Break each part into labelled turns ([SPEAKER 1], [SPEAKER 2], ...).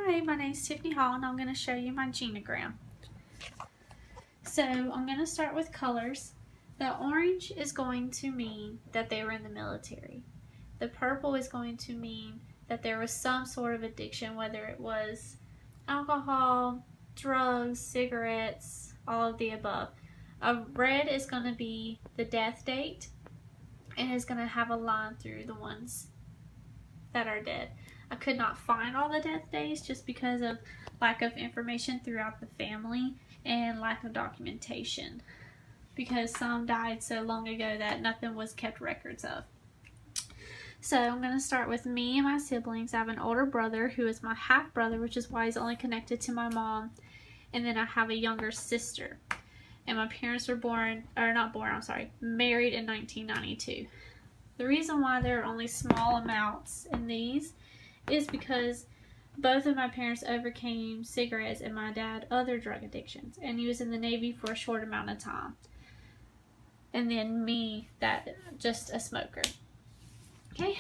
[SPEAKER 1] Hi, my name is Tiffany Hall and I'm going to show you my genogram. So I'm going to start with colors. The orange is going to mean that they were in the military. The purple is going to mean that there was some sort of addiction, whether it was alcohol, drugs, cigarettes, all of the above. A red is going to be the death date and is going to have a line through the ones that are dead. I could not find all the death days just because of lack of information throughout the family and lack of documentation, because some died so long ago that nothing was kept records of. So I'm going to start with me and my siblings. I have an older brother who is my half brother, which is why he's only connected to my mom, and then I have a younger sister. And my parents were married in 1992. The reason why there are only small amounts in these is because both of my parents overcame cigarettes and my dad other drug addictions, and he was in the Navy for a short amount of time. And then me, that just a smoker. Okay,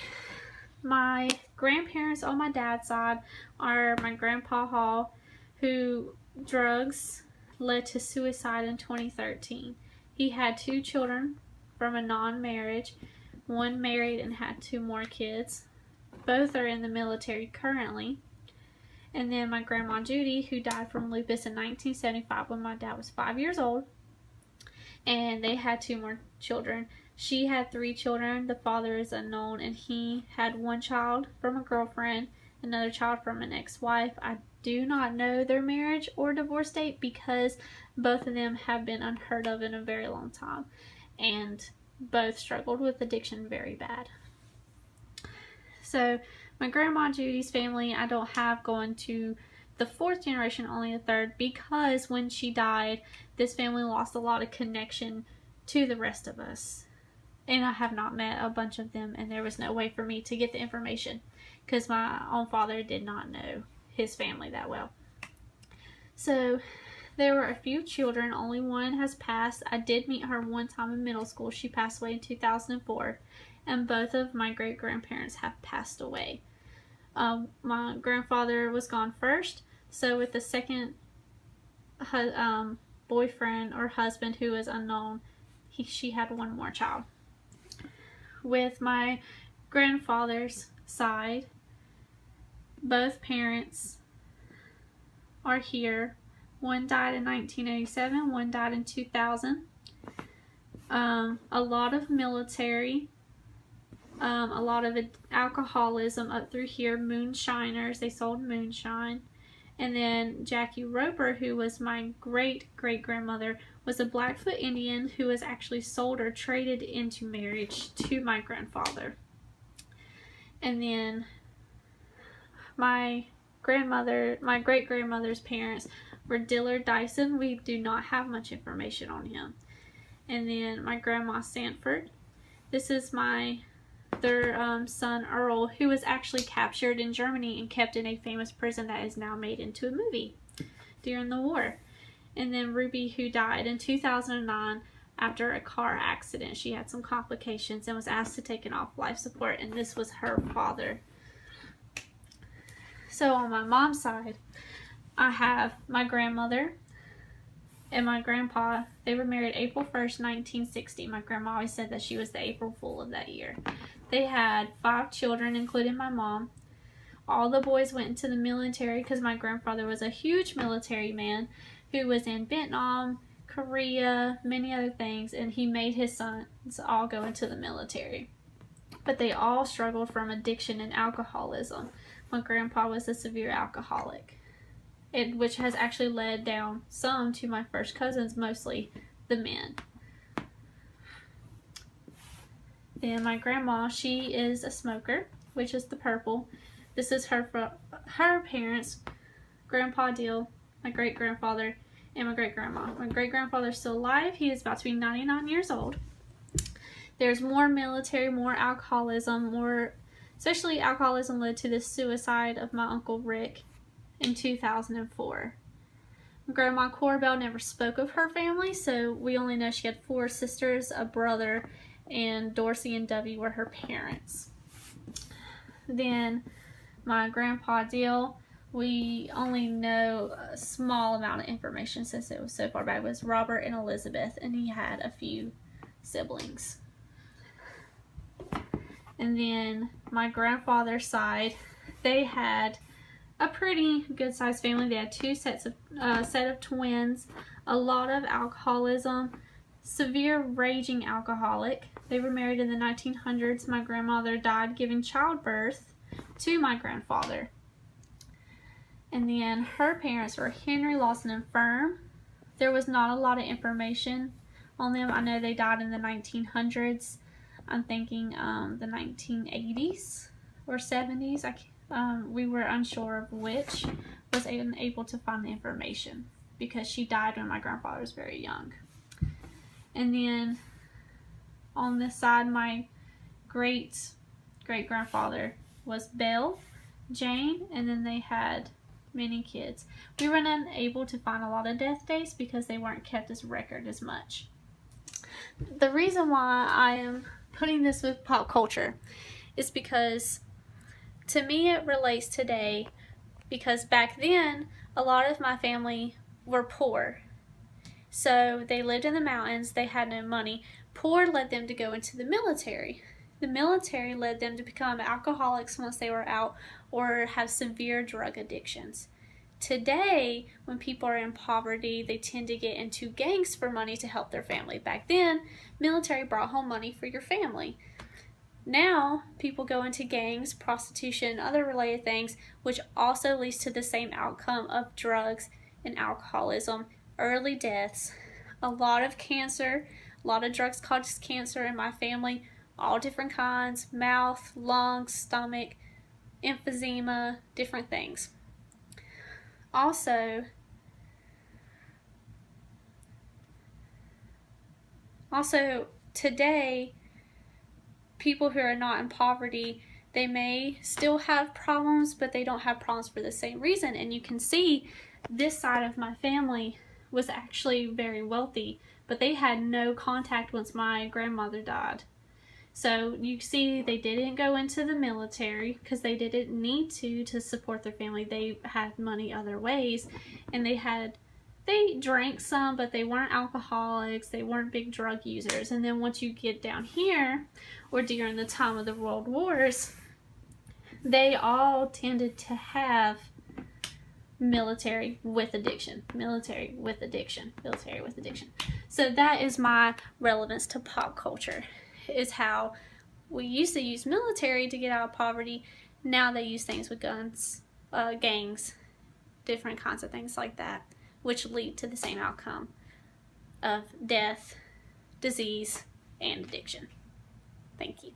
[SPEAKER 1] my grandparents on my dad's side are my grandpa Hall, who drugs led to suicide in 2013. He had 2 children from a non-marriage. One married and had 2 more kids. Both are in the military currently. And then my grandma Judy, who died from lupus in 1975 when my dad was 5 years old. And they had 2 more children. She had 3 children. The father is unknown, and he had 1 child from a girlfriend, another child from an ex-wife. I do not know their marriage or divorce date because both of them have been unheard of in a very long time. And both struggled with addiction very bad. So my grandma Judy's family, I don't have going to the 4th generation, only the 3rd, because when she died, this family lost a lot of connection to the rest of us. And I have not met a bunch of them, and there was no way for me to get the information because my own father did not know his family that well. So there were a few children. Only one has passed. I did meet her one time in middle school. She passed away in 2004. And both of my great-grandparents have passed away. My grandfather was gone first. So with the second boyfriend or husband, who is unknown, she had 1 more child. With my grandfather's side, both parents are here. One died in 1987, one died in 2000. A lot of military, a lot of alcoholism up through here, moonshiners, they sold moonshine. And then Jackie Roper, who was my great-great-grandmother, was a Blackfoot Indian who was actually sold or traded into marriage to my grandfather. And then my great-grandmother's parents were Dillard Dyson. We do not have much information on him. And then my grandma Sanford. This is their son Earl, who was actually captured in Germany and kept in a famous prison that is now made into a movie during the war. And then Ruby, who died in 2009 after a car accident. She had some complications and was asked to take an off life support, and this was her father. So on my mom's side, I have my grandmother and my grandpa. They were married April 1st, 1960. My grandma always said that she was the April Fool of that year. They had 5 children, including my mom. All the boys went into the military because my grandfather was a huge military man who was in Vietnam, Korea, many other things, and he made his sons all go into the military. But they all struggled from addiction and alcoholism. My grandpa was a severe alcoholic, which has actually led down some to my first cousins, mostly the men. Then my grandma, she is a smoker, which is the purple. This is her parents, Grandpa Deal, my great-grandfather, and my great-grandma. My great-grandfather's still alive. He is about to be 99 years old. There's more military, more alcoholism, especially alcoholism led to the suicide of my Uncle Rick in 2004. Grandma Corbell never spoke of her family, so we only know she had 4 sisters, a brother, and Dorsey and Dovey were her parents. Then my grandpa Deal we only know a small amount of information since it was so far back. It was Robert and Elizabeth, and he had a few siblings. And then my grandfather's side, they had a pretty good sized family. They had two set of twins, a lot of alcoholism, severe raging alcoholic. They were married in the 1900s. My grandmother died giving childbirth to my grandfather. And then her parents were Henry, Lawson, and Firm. There was not a lot of information on them. I know they died in the 1900s. I'm thinking the 1980s or 70s. We were unsure of which. Was unable to find the information because she died when my grandfather was very young. And then on this side, my great-great-grandfather was Belle, Jane, and then they had many kids. We were unable to find a lot of death dates because they weren't kept as record as much. The reason why I am putting this with pop culture is because to me it relates today, because back then a lot of my family were poor. So they lived in the mountains, they had no money. Poor led them to go into the military. The military led them to become alcoholics once they were out or have severe drug addictions. Today, when people are in poverty, they tend to get into gangs for money to help their family. Back then, military brought home money for your family. Now, people go into gangs, prostitution, other related things, which also leads to the same outcome of drugs and alcoholism, early deaths, a lot of cancer, a lot of drugs cause cancer in my family, all different kinds, mouth, lungs, stomach, emphysema, different things. Also, today, people who are not in poverty, they may still have problems, but they don't have problems for the same reason. And you can see this side of my family was actually very wealthy, but they had no contact once my grandmother died. So you see they didn't go into the military because they didn't need to support their family. They had money other ways, and they drank some, but they weren't alcoholics. They weren't big drug users. And then once you get down here, or during the time of the World Wars, they all tended to have military with addiction. So that is my relevance to pop culture, is how we used to use military to get out of poverty. Now they use things with guns, gangs, different kinds of things like that, which lead to the same outcome of death, disease, and addiction. Thank you.